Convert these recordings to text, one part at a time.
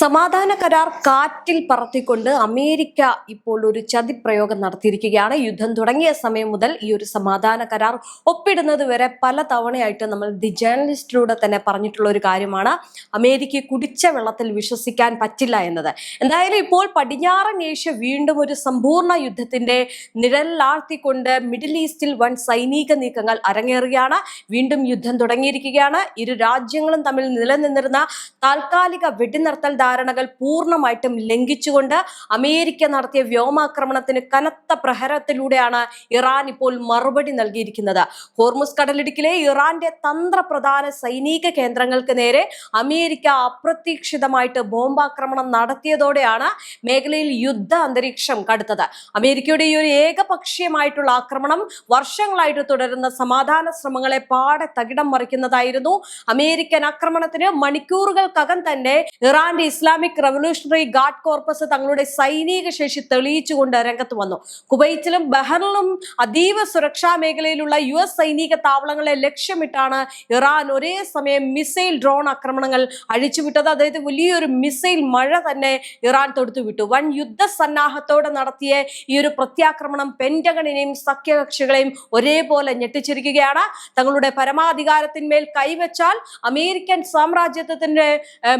സമാധാന കരാർ കാറ്റിൽ പറത്തിക്കൊണ്ട് അമേരിക്ക ഇപ്പോൾ ഒരു ചതിപ്രയോഗം നടത്തിയിരിക്കുകയാണ്. യുദ്ധം തുടങ്ങിയ സമയം മുതൽ ഈ ഒരു സമാധാന കരാർ ഒപ്പിടുന്നത് വരെ പല തവണയായിട്ട് നമ്മൾ ദി ജേർണലിസ്റ്റിലൂടെ തന്നെ പറഞ്ഞിട്ടുള്ള ഒരു കാര്യമാണ് അമേരിക്ക കുടിച്ച വെള്ളത്തിൽ വിശ്വസിക്കാൻ പറ്റില്ല എന്നത്. എന്തായാലും ഇപ്പോൾ പടിഞ്ഞാറൻ ഏഷ്യ വീണ്ടും ഒരു സമ്പൂർണ്ണ യുദ്ധത്തിന്റെ നിഴലിലാഴ്ത്തിക്കൊണ്ട് മിഡിൽ ഈസ്റ്റിൽ വൻ സൈനിക നീക്കങ്ങൾ അരങ്ങേറുകയാണ്. വീണ്ടും യുദ്ധം തുടങ്ങിയിരിക്കുകയാണ്. ഇരു രാജ്യങ്ങളും തമ്മിൽ നിലനിന്നിരുന്ന താൽക്കാലിക വെടിനിർത്തൽ ധാരണകൾ പൂർണ്ണമായിട്ടും ലംഘിച്ചുകൊണ്ട് അമേരിക്ക നടത്തിയ വ്യോമാക്രമണത്തിന് കനത്ത പ്രഹരത്തിലൂടെയാണ് ഇറാൻ ഇപ്പോൾ മറുപടി നൽകിയിരിക്കുന്നത്. ഹോർമുസ് കടലിടുക്കിലെ ഇറാന്റെ തന്ത്രപ്രധാന സൈനിക കേന്ദ്രങ്ങൾക്ക് നേരെ അമേരിക്ക അപ്രതീക്ഷിതമായിട്ട് ബോംബാക്രമണം നടത്തിയതോടെയാണ് മേഖലയിൽ യുദ്ധ അന്തരീക്ഷം കടുത്തത്. അമേരിക്കയുടെ ഈ ഒരു ഏകപക്ഷീയമായിട്ടുള്ള ആക്രമണം വർഷങ്ങളായിട്ട് തുടരുന്ന സമാധാന ശ്രമങ്ങളെ പാടെ തകിടം മറിക്കുന്നതായിരുന്നു. അമേരിക്കൻ ആക്രമണത്തിന് മണിക്കൂറുകൾക്കകം തന്നെ ഇറാന്റെ ഇസ്ലാമിക് റവല്യൂഷണറി ഗാർഡ് കോർപ്പസ് തങ്ങളുടെ സൈനിക ശേഷി തെളിയിച്ചുകൊണ്ട് രംഗത്ത് വന്നു. കുവൈറ്റിലും ബഹ്റിനിലും അതീവ സുരക്ഷാ മേഖലയിലുള്ള US സൈനിക താവളങ്ങളെ ലക്ഷ്യമിട്ടാണ് ഇറാൻ ഒരേ സമയം മിസൈൽ ഡ്രോൺ ആക്രമണങ്ങൾ അഴിച്ചുവിട്ടത്. അതായത് വലിയൊരു മിസൈൽ മഴ തന്നെ ഇറാൻ തൊടുത്തുവിട്ടു. വൻ യുദ്ധസന്നാഹത്തോടെ നടത്തിയ ഈ ഒരു പ്രത്യാക്രമണം പെന്റഗണിനെയും സഖ്യകക്ഷികളെയും ഒരേപോലെ ഞെട്ടിച്ചിരിക്കുകയാണ്. തങ്ങളുടെ പരമാധികാരത്തിന്മേൽ കൈവച്ചാൽ അമേരിക്കൻ സാമ്രാജ്യത്വത്തിന്റെ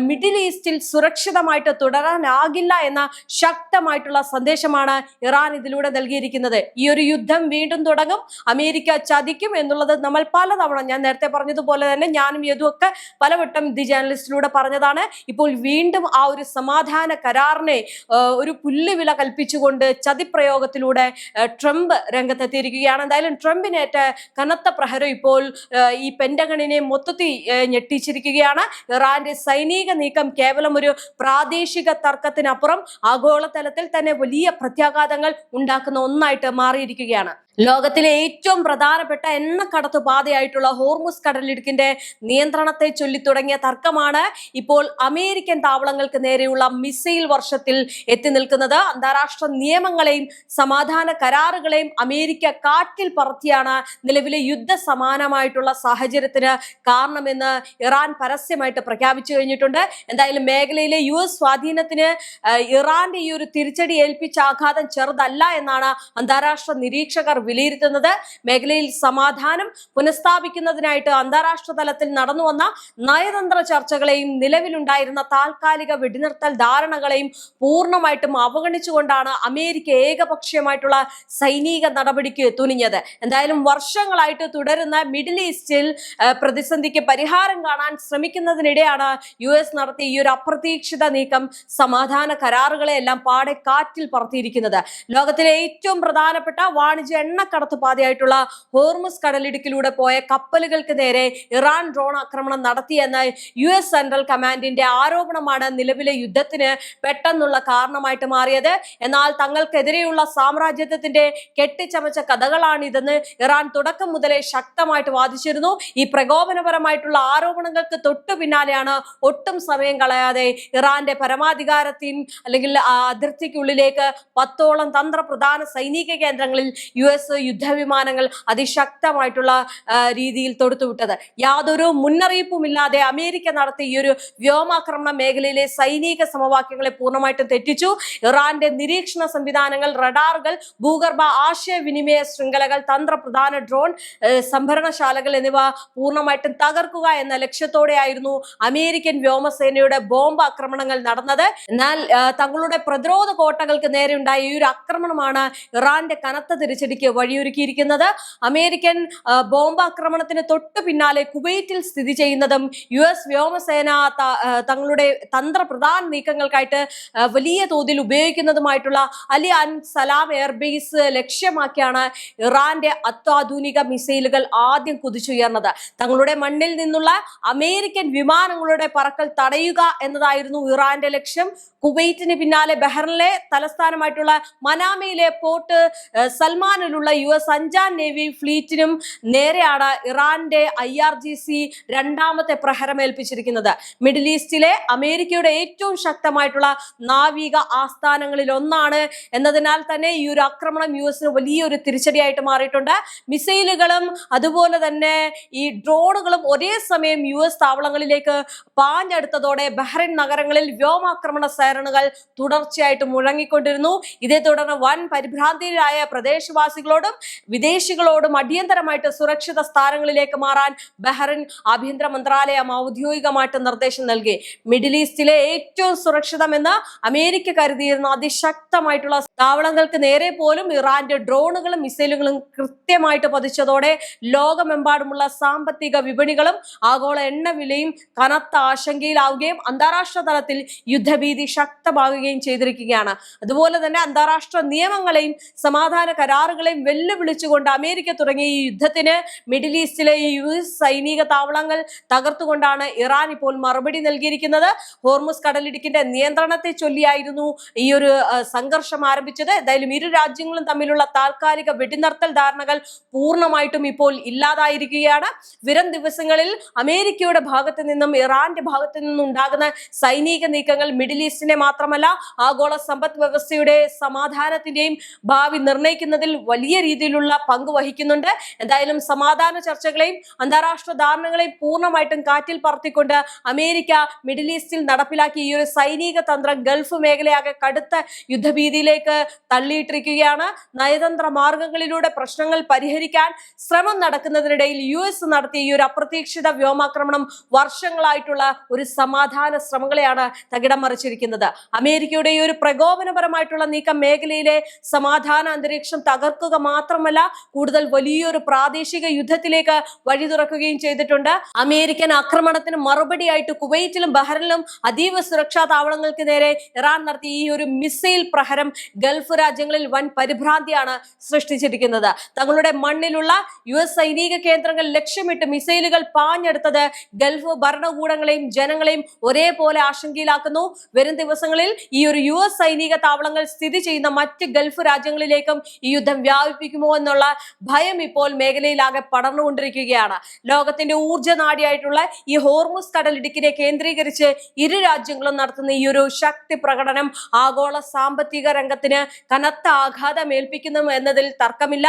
മിഡിൽ ഈസ്റ്റിൽ സുരക്ഷിതമായിട്ട് തുടരാനാകില്ല എന്ന ശക്തമായിട്ടുള്ള സന്ദേശമാണ് ഇറാൻ ഇതിലൂടെ നൽകിയിരിക്കുന്നത്. ഈ ഒരു യുദ്ധം വീണ്ടും തുടങ്ങും, അമേരിക്ക ചതിക്കും എന്നുള്ളത് നമ്മൾ പലതവണ, ഞാൻ നേരത്തെ പറഞ്ഞതുപോലെ തന്നെ ഞാനും യദുവൊക്കെ പലവട്ടം ദി ജേർണലിസ്റ്റിലൂടെ പറഞ്ഞതാണ്. ഇപ്പോൾ വീണ്ടും ആ ഒരു സമാധാന കരാറിനെ ഒരു പുല്ലുവില കൽപ്പിച്ചുകൊണ്ട് ചതിപ്രയോഗത്തിലൂടെ ട്രംപ് രംഗത്തെത്തിയിരിക്കുകയാണ്. എന്തായാലും ട്രംപിനേറ്റ കനത്ത പ്രഹരം ഇപ്പോൾ ഈ പെന്റഗണിനെ മൊത്തത്തിൽ ഞെട്ടിച്ചിരിക്കുകയാണ്. ഇറാന്റെ സൈനിക നീക്കം കേവലം ഒരു പ്രാദേശിക തർക്കത്തിനപ്പുറം ആഗോളതലത്തിൽ തന്നെ വലിയ പ്രത്യാഘാതങ്ങൾ ഉണ്ടാക്കുന്ന ഒന്നായിട്ട് മാറിയിരിക്കുകയാണ്. ലോകത്തിലെ ഏറ്റവും പ്രധാനപ്പെട്ട എണ്ണക്കടത്തു പാതയായിട്ടുള്ള ഹോർമുസ് കടലിടുക്കിന്റെ നിയന്ത്രണത്തെ ചൊല്ലി തുടങ്ങിയ തർക്കമാണ് ഇപ്പോൾ അമേരിക്കൻ താവളങ്ങൾക്ക് നേരെയുള്ള മിസൈൽ വർഷത്തിൽ എത്തി നിൽക്കുന്നത്. അന്താരാഷ്ട്ര നിയമങ്ങളെയും സമാധാന കരാറുകളെയും അമേരിക്ക കാറ്റിൽ പറത്തിയാണ് നിലവിലെ യുദ്ധ സമാനമായിട്ടുള്ള സാഹചര്യത്തിന് കാരണമെന്ന് ഇറാൻ പരസ്യമായിട്ട് പ്രഖ്യാപിച്ചു കഴിഞ്ഞിട്ടുണ്ട്. എന്തായാലും മേഖലയിലെ US സ്വാധീനത്തിന് ഇറാന്റെ ഈ ഒരു തിരിച്ചടി ഏൽപ്പിച്ച ആഘാതം ചെറുതല്ല എന്നാണ് അന്താരാഷ്ട്ര നിരീക്ഷകർ വിലയിരുത്തുന്നത്. മേഖലയിൽ സമാധാനം പുനഃസ്ഥാപിക്കുന്നതിനായിട്ട് അന്താരാഷ്ട്ര തലത്തിൽ നടന്നു വന്ന നയതന്ത്ര ചർച്ചകളെയും നിലവിലുണ്ടായിരുന്ന താൽക്കാലിക വെടിനിർത്തൽ ധാരണകളെയും പൂർണ്ണമായിട്ടും അവഗണിച്ചുകൊണ്ടാണ് അമേരിക്ക ഏകപക്ഷീയമായിട്ടുള്ള സൈനിക നടപടിക്ക് തുനിഞ്ഞത്. എന്തായാലും വർഷങ്ങളായിട്ട് തുടരുന്ന മിഡിൽ ഈസ്റ്റിൽ പ്രതിസന്ധിക്ക് പരിഹാരം കാണാൻ ശ്രമിക്കുന്നതിനിടെയാണ് US നടത്തിയ ഈ ഒരു അപ്രതീക്ഷിത നീക്കം സമാധാന കരാറുകളെ എല്ലാം പാടെ കാറ്റിൽ പറത്തിയിരിക്കുന്നത്. ലോകത്തിലെ ഏറ്റവും പ്രധാനപ്പെട്ട വാണിജ്യ എണ്ണക്കടത്ത് പാതയായിട്ടുള്ള ഹോർമുസ് കടലിടുക്കിലൂടെ പോയ കപ്പലുകൾക്ക് നേരെ ഇറാൻ ഡ്രോൺ ആക്രമണം നടത്തിയെന്ന US സെൻട്രൽ കമാൻഡിന്റെ ആരോപണമാണ് നിലവിലെ യുദ്ധത്തിന് പെട്ടെന്നുള്ള കാരണമായിട്ട് മാറിയത്. എന്നാൽ തങ്ങൾക്കെതിരെയുള്ള സാമ്രാജ്യത്വത്തിന്റെ കെട്ടിച്ചമച്ച കഥകളാണിതെന്ന് ഇറാൻ തുടക്കം മുതലേ ശക്തമായിട്ട് വാദിച്ചിരുന്നു. ഈ പ്രകോപനപരമായിട്ടുള്ള ആരോപണങ്ങൾക്ക് തൊട്ടു പിന്നാലെയാണ് ഒട്ടും സമയം കളയാതെ ഇറാന്റെ പരമാധികാരത്തിൻ അല്ലെങ്കിൽ അതിർത്തിക്കുള്ളിലേക്ക് 10ഓളം തന്ത്രപ്രധാന സൈനിക കേന്ദ്രങ്ങളിൽ US യുദ്ധവിമാനങ്ങൾ അതിശക്തമായിട്ടുള്ള രീതിയിൽ തൊടുത്തുവിട്ടത്. യാതൊരു മുന്നറിയിപ്പുമില്ലാതെ അമേരിക്ക നടത്തിയ ഈ ഒരു വ്യോമാക്രമണ മേഖലയിലെ സൈനിക സമവാക്യങ്ങളെ പൂർണ്ണമായിട്ടും തെറ്റിച്ചു. ഇറാന്റെ നിരീക്ഷണ സംവിധാനങ്ങൾ, റഡാറുകൾ, ഭൂഗർഭ ആശയവിനിമയ ശൃംഖലകൾ, തന്ത്രപ്രധാന ഡ്രോൺ സംഭരണശാലകൾ എന്നിവ പൂർണ്ണമായിട്ടും തകർക്കുക എന്ന ലക്ഷ്യത്തോടെയായിരുന്നു അമേരിക്കൻ വ്യോമസേനയുടെ ബോംബ് ആക്രമണങ്ങൾ നടന്നത്. എന്നാൽ തങ്ങളുടെ പ്രതിരോധ കോട്ടകൾക്ക് നേരെ ഉണ്ടായ ഈ ഒരു ആക്രമണമാണ് ഇറാന്റെ കനത്ത തിരിച്ചടിക്ക് വഴിയൊരുക്കിയിരിക്കുന്നത്. അമേരിക്കൻ ബോംബാക്രമണത്തിന് തൊട്ടു പിന്നാലെ കുവൈറ്റിൽ സ്ഥിതി ചെയ്യുന്നതും US വ്യോമസേന തങ്ങളുടെ തന്ത്രപ്രധാന നീക്കങ്ങൾക്കായിട്ട് വലിയ തോതിൽ ഉപയോഗിക്കുന്നതുമായിട്ടുള്ള അലി അൻ സലാം എയർബേസ് ലക്ഷ്യമാക്കിയാണ് ഇറാന്റെ അത്യാധുനിക മിസൈലുകൾ ആദ്യം കുതിച്ചുയർന്നത്. തങ്ങളുടെ മണ്ണിൽ നിന്നുള്ള അമേരിക്കൻ വിമാനങ്ങളുടെ പറക്കൽ തടയുക എന്നതായിരുന്നു ഇറാന്റെ ലക്ഷ്യം. കുവൈറ്റിന് പിന്നാലെ ബഹ്റിനിലെ തലസ്ഥാനമായിട്ടുള്ള മനാമയിലെ പോർട്ട് സൽമാനിലുള്ള ഒമാനിലുള്ള US 5ാം നേവി ഫ്ലീറ്റിനും നേരെയാണ് ഇറാന്റെ IRGC രണ്ടാമത്തെ പ്രഹരമേൽപ്പിച്ചിരിക്കുന്നത്. മിഡിൽ ഈസ്റ്റിലെ അമേരിക്കയുടെ ഏറ്റവും ശക്തമായിട്ടുള്ള നാവിക ആസ്ഥാനങ്ങളിൽ ഒന്നാണ് എന്നതിനാൽ തന്നെ ഈ ഒരു ആക്രമണം US വലിയൊരു തിരിച്ചടിയായിട്ട് മാറിയിട്ടുണ്ട്. മിസൈലുകളും അതുപോലെ തന്നെ ഈ ഡ്രോണുകളും ഒരേ സമയം US താവളങ്ങളിലേക്ക് പാഞ്ഞെടുത്തതോടെ ബഹ്റൈൻ നഗരങ്ങളിൽ വ്യോമാക്രമണ സൈറണുകൾ തുടർച്ചയായിട്ട് മുഴങ്ങിക്കൊണ്ടിരുന്നു. ഇതേ തുടർന്ന് വൻ പരിഭ്രാന്തിയിലായ പ്രദേശവാസികളോടും വിദേശികളോടും അടിയന്തരമായിട്ട് സുരക്ഷിത സ്ഥാനങ്ങളിലേക്ക് മാറാൻ ബഹ്റൈൻ ആഭ്യന്തര മന്ത്രാലയം ഔദ്യോഗികമായിട്ട് നിർദ്ദേശം നൽകി. മിഡിൽ ഈസ്റ്റിലെ ഏറ്റവും സുരക്ഷിതമെന്ന് അമേരിക്ക കരുതിയിരുന്ന അതിശക്തമായിട്ടുള്ള താവളങ്ങൾക്ക് നേരെ പോലും ഇറാന്റെ ഡ്രോണുകളും മിസൈലുകളും കൃത്യമായിട്ട് പതിച്ചതോടെ ലോകമെമ്പാടുമുള്ള സാമ്പത്തിക വിപണികളും ആഗോള എണ്ണവിലയും കനത്ത ആശങ്കയിലാവുകയും അന്താരാഷ്ട്ര തലത്തിൽ യുദ്ധഭീതി ശക്തമാവുകയും ചെയ്തിരിക്കുകയാണ്. അതുപോലെ തന്നെ അന്താരാഷ്ട്ര നിയമങ്ങളെയും സമാധാന കരാറുകളെയും വെല്ലുവിളിച്ചുകൊണ്ട് അമേരിക്ക തുടങ്ങിയ ഈ യുദ്ധത്തിന് മിഡിൽ ഈസ്റ്റിലെ US സൈനിക താവളങ്ങൾ തകർത്തുകൊണ്ടാണ് ഇറാൻ ഇപ്പോൾ മറുപടി നൽകിയിരിക്കുന്നത്. ഹോർമുസ് കടലിടുക്കിന്റെ നിയന്ത്രണത്തെ ചൊല്ലിയായിരുന്നു ഈ ഒരു സംഘർഷം ആരംഭിച്ചത്. എന്തായാലും ഇരു രാജ്യങ്ങളും തമ്മിലുള്ള താൽക്കാലിക വെടിനിർത്തൽ ധാരണകൾ പൂർണ്ണമായിട്ടും ഇപ്പോൾ ഇല്ലാതായിരിക്കുകയാണ്. വരും ദിവസങ്ങളിൽ അമേരിക്കയുടെ ഭാഗത്ത് നിന്നും ഇറാന്റെ ഭാഗത്ത് നിന്നും ഉണ്ടാകുന്ന സൈനിക നീക്കങ്ങൾ മിഡിൽ ഈസ്റ്റിനെ മാത്രമല്ല ആഗോള സമ്പദ് വ്യവസ്ഥയുടെ സമാധാനത്തിന്റെയും ഭാവി നിർണ്ണയിക്കുന്നതിൽ വലിയ രീതിയിലുള്ള പങ്ക് വഹിക്കുന്നുണ്ട്. എന്തായാലും സമാധാന ചർച്ചകളെയും അന്താരാഷ്ട്ര ധാരണകളെയും പൂർണ്ണമായിട്ടും കാറ്റിൽ പറത്തിക്കൊണ്ട് അമേരിക്ക മിഡിൽ ഈസ്റ്റിൽ നടപ്പിലാക്കിയ ഈ ഒരു സൈനിക തന്ത്രം ഗൾഫ് മേഖലയാകെ കടുത്ത യുദ്ധഭീതിയിലേക്ക് തള്ളിയിട്ടിരിക്കുകയാണ്. നയതന്ത്ര മാർഗങ്ങളിലൂടെ പ്രശ്നങ്ങൾ പരിഹരിക്കാൻ ശ്രമം നടക്കുന്നതിനിടയിൽ US നടത്തിയ ഈ ഒരു അപ്രതീക്ഷിത വ്യോമാക്രമണം വർഷങ്ങളായിട്ടുള്ള ഒരു സമാധാന ശ്രമങ്ങളെയാണ് തകിടം മറിച്ചിരിക്കുന്നത്. അമേരിക്കയുടെ ഈ ഒരു പ്രകോപനപരമായിട്ടുള്ള നീക്കം മേഖലയിലെ സമാധാന അന്തരീക്ഷം തകർക്കുക മാത്രമല്ല കൂടുതൽ വലിയൊരു പ്രാദേശിക യുദ്ധത്തിലേക്ക് വഴി തുറക്കുകയും ചെയ്തിട്ടുണ്ട്. അമേരിക്കൻ ആക്രമണത്തിന് മറുപടിയായിട്ട് കുവൈറ്റിലും ബഹ്റൈനിലും അതീവ സുരക്ഷാ താവളങ്ങൾക്ക് നേരെ ഇറാൻ നടത്തിയ ഈ ഒരു മിസൈൽ പ്രഹരം ഗൾഫ് രാജ്യങ്ങളിൽ വൻ പരിഭ്രാന്തിയാണ് സൃഷ്ടിച്ചിരിക്കുന്നത്. തങ്ങളുടെ മണ്ണിലുള്ള US സൈനിക കേന്ദ്രങ്ങൾ ലക്ഷ്യമിട്ട് മിസൈലുകൾ പാഞ്ഞെടുത്തത് ഗൾഫ് ഭരണകൂടങ്ങളെയും ജനങ്ങളെയും ഒരേപോലെ ആശങ്കയിലാക്കുന്നു. വരും ദിവസങ്ങളിൽ ഈ ഒരു US സൈനിക താവളങ്ങൾ സ്ഥിതി ചെയ്യുന്ന മറ്റ് ഗൾഫ് രാജ്യങ്ങളിലേക്കും ഈ യുദ്ധം വ്യാപിപ്പിക്കുമോ എന്നുള്ള ഭയം ഇപ്പോൾ മേഖലയിലാകെ പടർന്നുകൊണ്ടിരിക്കുകയാണ്. ലോകത്തിന്റെ ഊർജ്ജ നാഡിയായിട്ടുള്ള ഈ ഹോർമുസ് കടലിടുക്കിനെ കേന്ദ്രീകരിച്ച് ഇരു രാജ്യങ്ങളും നടത്തുന്ന ഈ ഒരു ശക്തി പ്രകടനം ആഗോള സാമ്പത്തിക രംഗത്തിന് കനത്ത ആഘാതം ഏൽപ്പിക്കുന്നു എന്നതിൽ തർക്കമില്ല.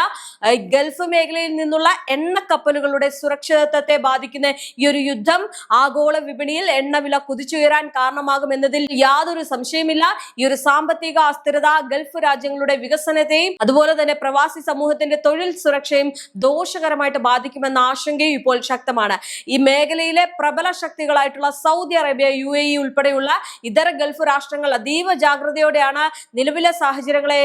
ഗൾഫ് മേഖലയിൽ നിന്നുള്ള എണ്ണക്കപ്പലുകളുടെ സുരക്ഷിതത്വത്തെ ബാധിക്കുന്ന ഈ ഒരു യുദ്ധം ആഗോള വിപണിയിൽ എണ്ണവില കുതിച്ചുയരാൻ കാരണമാകുമെന്നതിൽ യാതൊരു സംശയമില്ല. ഈ ഒരു സാമ്പത്തിക അസ്ഥിരത ഗൾഫ് രാജ്യങ്ങളുടെ വികസനത്തെയും അതുപോലെ തന്നെ പ്രവാസി സമൂഹത്തിന്റെ തൊഴിൽ സുരക്ഷയും ദോഷകരമായിട്ട് ബാധിക്കുമെന്ന ആശങ്കയും ഇപ്പോൾ ശക്തമാണ്. ഈ മേഖലയിലെ പ്രബല ശക്തികളായിട്ടുള്ള സൗദി അറേബ്യ, UAE ഉൾപ്പെടെയുള്ള ഇതര ഗൾഫ് രാഷ്ട്രങ്ങൾ അതീവ ജാഗ്രതയോടെയാണ് നിലവിലെ സാഹചര്യങ്ങളെ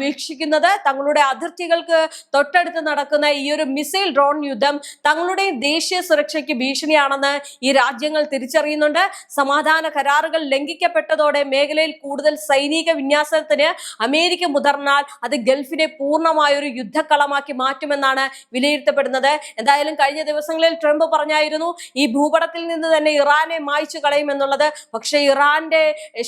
വീക്ഷിക്കുന്നത്. തങ്ങളുടെ അതിർത്തികൾക്ക് തൊട്ടടുത്ത് നടക്കുന്ന ഈ ഒരു മിസൈൽ ഡ്രോൺ യുദ്ധം തങ്ങളുടെ ദേശീയ സുരക്ഷയ്ക്ക് ഭീഷണിയാണെന്ന് ഈ രാജ്യങ്ങൾ തിരിച്ചറിയുന്നുണ്ട്. സമാധാന കരാറുകൾ ലംഘിക്കപ്പെട്ടതോടെ മേഖലയിൽ കൂടുതൽ സൈനിക വിന്യാസത്തിന് അമേരിക്ക മുതിർന്നാൽ അത് ഗൾഫിനെ പൂർണ്ണമായൊരു യുദ്ധക്കളമാക്കി മാറ്റുമെന്നാണ് വിലയിരുത്തപ്പെടുന്നത്. എന്തായാലും കഴിഞ്ഞ ദിവസങ്ങളിൽ ട്രംപ് പറഞ്ഞായിരുന്നു ഈ ഭൂപടത്തിൽ നിന്ന് തന്നെ ഇറാനെ മായ്ച്ചു കളയുമെന്നുള്ളത്. പക്ഷേ ഇറാന്റെ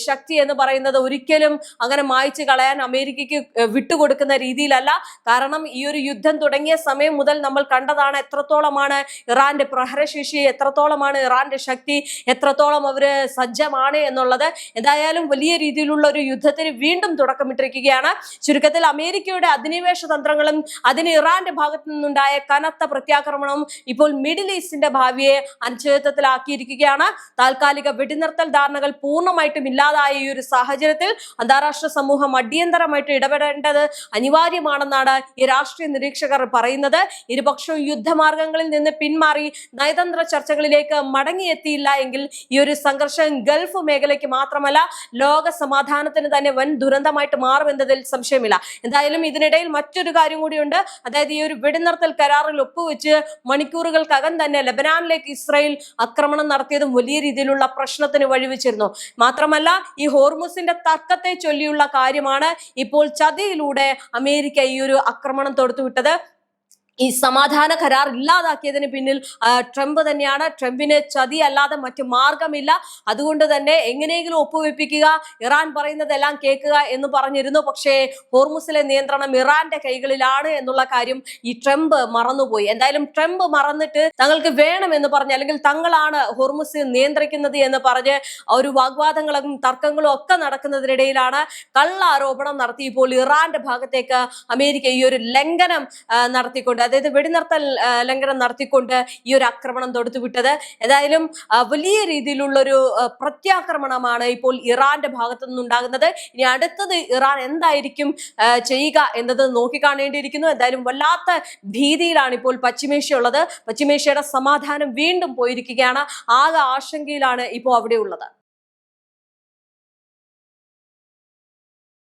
ശക്തി എന്ന് പറയുന്നത് ഒരിക്കലും അങ്ങനെ മായ്ച്ചു കളയാൻ അമേരിക്കയ്ക്ക് വിട്ടുകൊടുക്കുന്ന രീതിയിലല്ല. കാരണം ഈ ഒരു യുദ്ധം തുടങ്ങിയ സമയം മുതൽ നമ്മൾ കണ്ടതാണ് എത്രത്തോളമാണ് ഇറാന്റെ പ്രഹരശേഷി, എത്രത്തോളമാണ് ഇറാന്റെ ശക്തി, എത്രത്തോളം അവര് സജ്ജമാണ് എന്നുള്ളത്. എന്തായാലും വലിയ രീതിയിലുള്ള ഒരു യുദ്ധത്തിന് വീണ്ടും തുടക്കമിട്ടിരിക്കുകയാണ്. ചുരുക്കത്തിൽ അമേരിക്കയുടെ അധിനിവേശ തന്ത്രങ്ങളും അതിന് ഇറാന്റെ ഭാഗത്തു നിന്നുണ്ടായ കനത്ത പ്രത്യാക്രമണവും ഇപ്പോൾ മിഡിൽ ഈസ്റ്റിന്റെ ഭാവിയെ അനിശ്ചിതത്വത്തിലാക്കിയിരിക്കുകയാണ്. താൽക്കാലിക വെടിനിർത്തൽ ധാരണകൾ പൂർണ്ണമായിട്ടും ഇല്ലാതായ ഈ ഒരു സാഹചര്യത്തിൽ അന്താരാഷ്ട്ര സമൂഹം അടിയന്തരമായിട്ട് ഇടപെടേണ്ടത് അനിവാര്യമാണെന്നാണ് ഈ രാഷ്ട്രീയ നിരീക്ഷകർ പറയുന്നത്. ഇരുപക്ഷവും യുദ്ധമാർഗങ്ങളിൽ നിന്ന് പിന്മാറി നയതന്ത്ര ചർച്ചകളിലേക്ക് മടങ്ങിയെത്തിയില്ല എങ്കിൽ ഈ ഒരു സംഘർഷം ഗൾഫ് മേഖലയ്ക്ക് മാത്രമല്ല ലോക സമാധാനത്തിന് തന്നെ വൻ ദുരന്തമായിട്ട് മാറുമെന്നതിൽ സംശയമില്ല. എന്തായാലും ഇതിനിടയിൽ മറ്റൊരു കാര്യം കൂടിയുണ്ട്. അതായത് ഈ ഒരു വെടിനിർത്തൽ കരാറിൽ ഒപ്പുവെച്ച് മണിക്കൂറുകൾക്കകം തന്നെ ലെബനാനിലേക്ക് ഇസ്രായേൽ ആക്രമണം നടത്തിയതും വലിയ രീതിയിലുള്ള പ്രശ്നത്തിന് വഴിവെച്ചിരുന്നു. മാത്രമല്ല ഈ ഹോർമുസിന്റെ തർക്കത്തെ ചൊല്ലിയുള്ള കാര്യമാണ് ഇപ്പോൾ ചതിയിലൂടെ അമേരിക്ക ഈ ഒരു ആക്രമണം തൊടുത്തുവിട്ടത്. ഈ സമാധാന കരാർ ഇല്ലാതാക്കിയതിന് പിന്നിൽ ട്രംപ് തന്നെയാണ്. ട്രംപിന് ചതി അല്ലാതെ മറ്റു മാർഗമില്ല. അതുകൊണ്ട് തന്നെ എങ്ങനെയെങ്കിലും ഒപ്പുവെപ്പിക്കുക, ഇറാൻ പറയുന്നതെല്ലാം കേൾക്കുക എന്ന് പറഞ്ഞിരുന്നു. പക്ഷേ ഹോർമുസിലെ നിയന്ത്രണം ഇറാന്റെ കൈകളിലാണ് എന്നുള്ള കാര്യം ഈ ട്രംപ് മറന്നുപോയി. എന്തായാലും ട്രംപ് മറന്നിട്ട് തങ്ങൾക്ക് വേണമെന്ന് പറഞ്ഞ്, അല്ലെങ്കിൽ തങ്ങളാണ് ഹോർമുസ് നിയന്ത്രിക്കുന്നത് എന്ന് പറഞ്ഞ് ഒരു വാഗ്വാദങ്ങളും തർക്കങ്ങളും ഒക്കെ നടക്കുന്നതിനിടയിലാണ് കള്ള ആരോപണം നടത്തി ഇപ്പോൾ ഇറാന്റെ ഭാഗത്തേക്ക് അമേരിക്ക ഈ ഒരു ലംഘനം നടത്തിക്കൊണ്ട്, അതായത് വെടിനിർത്തൽ ലംഘനം നടത്തിക്കൊണ്ട് ഈ ഒരു ആക്രമണം തൊടുത്തുവിട്ടത്. ഏതായാലും വലിയ രീതിയിലുള്ള ഒരു പ്രത്യാക്രമണമാണ് ഇപ്പോൾ ഇറാന്റെ ഭാഗത്തു നിന്നുണ്ടാകുന്നത്. ഇനി അടുത്തത് ഇറാൻ എന്തായിരിക്കും ചെയ്യുക എന്നത് നോക്കിക്കാണേണ്ടിയിരിക്കുന്നു. എന്തായാലും വല്ലാത്ത ഭീതിയിലാണ് ഇപ്പോൾ പശ്ചിമേഷ്യ ഉള്ളത്. പശ്ചിമേഷ്യയുടെ സമാധാനം വീണ്ടും പോയിരിക്കുകയാണ്. ആകെ ആശങ്കയിലാണ് ഇപ്പോൾ അവിടെ ഉള്ളത്.